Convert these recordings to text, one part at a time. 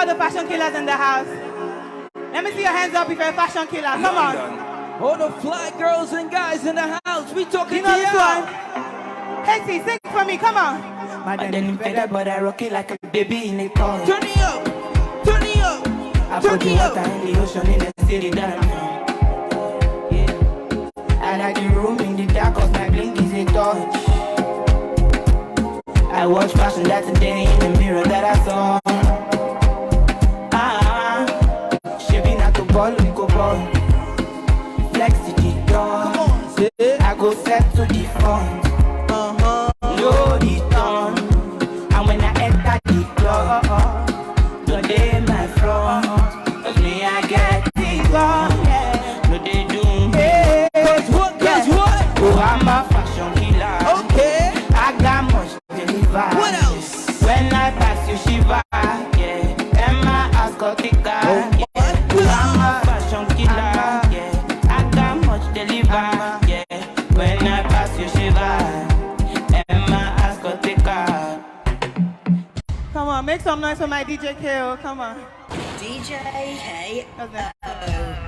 all the fashion killers in the house? Let me see your hands up if you're a fashion killer. Come on. All the fly girls and guys in the house. We talking You know to this y'all. one? Hey, sing for me. Come on. My denim feather, but I rock it like a baby in a car. Turn it up. Turn it up. I put the water in the ocean in the city that I'm from. Yeah. I like the room in the dark cause my blink is a torch. I watch fashion that today in the mirror that I saw. Shaping at the ball, we go ball. Flex to the dawn. I go set to the front. Load it on. And when I enter the club, no day my front. Cause me I get it on. No they do. Guess what? Guess what? Oh, I'm a fashion killer. Okay. I got much to deliver. What else? When I pass you shiver. Yeah. And my ass got thicker. Yeah. Oh, I'm a fashion killer. Yeah. I got much to deliver. Yeah. When I pass you shiver. And my ass got thicker. Come on, make some noise for my DJ KO. Come on. DJ KO.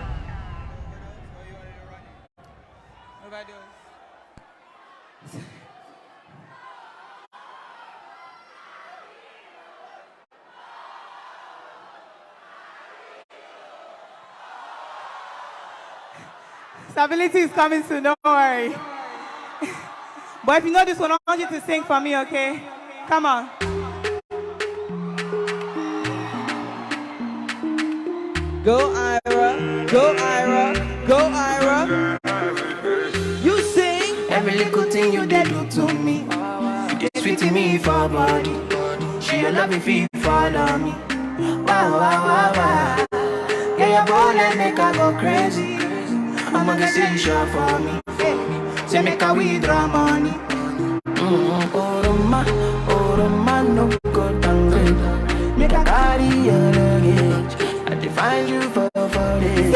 Stability is coming soon, don't worry. But if you know this one, I want you to sing for me, okay? Come on. Go Ira. Go Ira. Go Ira. You sing. Every little thing you did do to me. You did sweet to me for body. She your love if you follow me. Wow, wow, wow, wow. Yeah, your bone make her go crazy. I'ma get say you sure for me. Say make her withdraw money. Oh, Roma, no go downgrade. Make her carry your luggage. I define you for this.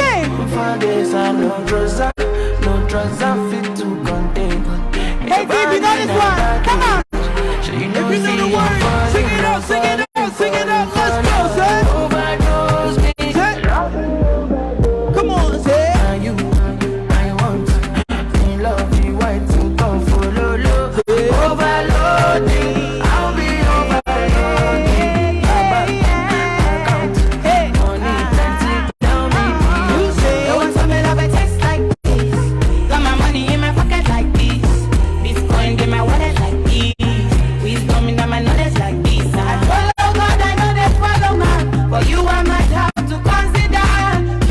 For this, I no trouser fit to contain. Hey, Steve, you know this one. Come on. So you know If you know the words, sing it out, sing it out, sing it out. Let's go, son. Overdose me. Come on, say. You, I want in love you, white to come follow low. Overloading, I'll be overloading. Money plenty, down me. You say. You want some love, it tastes like this. Got my money in my pocket like this. Bitcoin in my wallet like this. Wisdom in my knowledge like this. I follow God, I know they follow man. But you are my job to consider.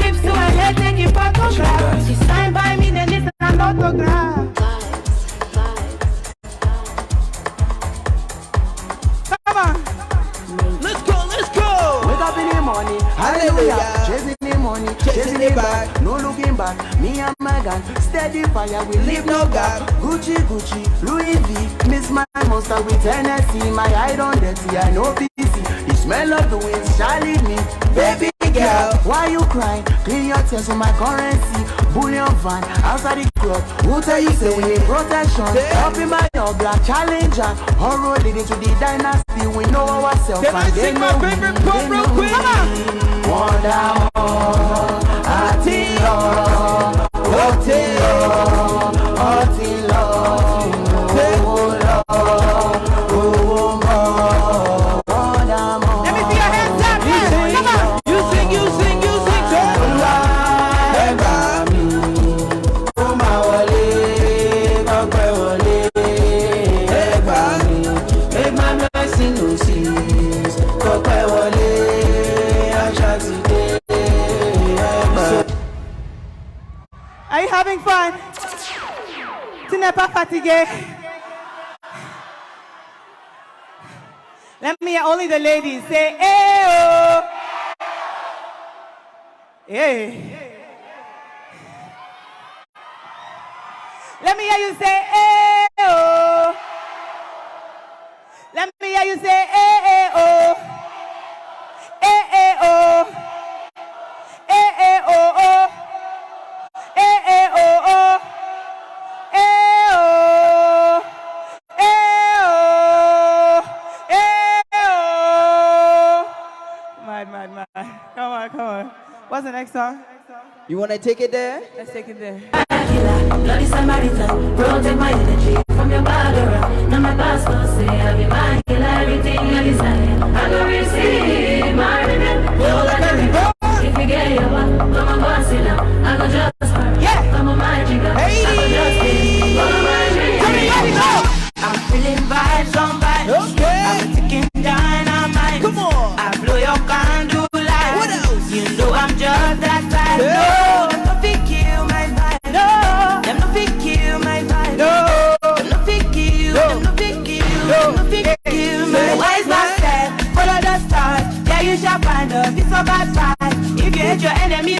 Trips to LA, taking photographs. She signed by me, then listen and autograph. Come on. Let's go, let's go. Wake up in the morning, Hallelujah. chasing the money, Chasing it back. no looking back. Me and my gang, steady fire, we leave no gap. Gucci, Louis V, miss my monster with Tennessee. My eye on dirty, I know busy. The smell of the wind, shall leave me. Baby girl, why you crying? Clean your tears with my currency. Bullion van, outside the club. Who tell you say we need protection? Up in my your black challenger. All road leading to the dynasty. We know ourselves. Can I sing my favorite part real quick? Come on. Wonder Attilo, Let me see your hands up. Come on. You sing, sir. Are you having fun? Tu n'es pas fatigué? Let me hear only the ladies say, hey, oh. Hey. Let me hear you say, hey, oh. Let me hear you say, hey, oh. Hey, oh. Hey, oh, oh. Hey, oh, oh. Hey, oh. Hey, oh. Hey, oh. Mad. the next song? You wanna take it there? Let's take it there. Bloody Samaritan, protect my energy from your background. Now my pastor say I be my healer, everything I desire. I go receive my revenge. Flow like a river. If you get your back, come on, go and sit down. I go just for Yeah. come on, my jigger. Hey. I go just spin. Follow my dream. I'm feeling vibes on vibes. Okay. I'm taking dynamite. Come on. I blow your candle light. What else? You know I'm just that type. Yeah. No, them no fit kill my vibe. No, them no fit kill my vibe. No. Them no fit kill. No. Them no fit kill. No. Them no fit kill my Say wise what? man said, follow the stars. Yeah, you shall find a piece of bad side. If you hate your enemy.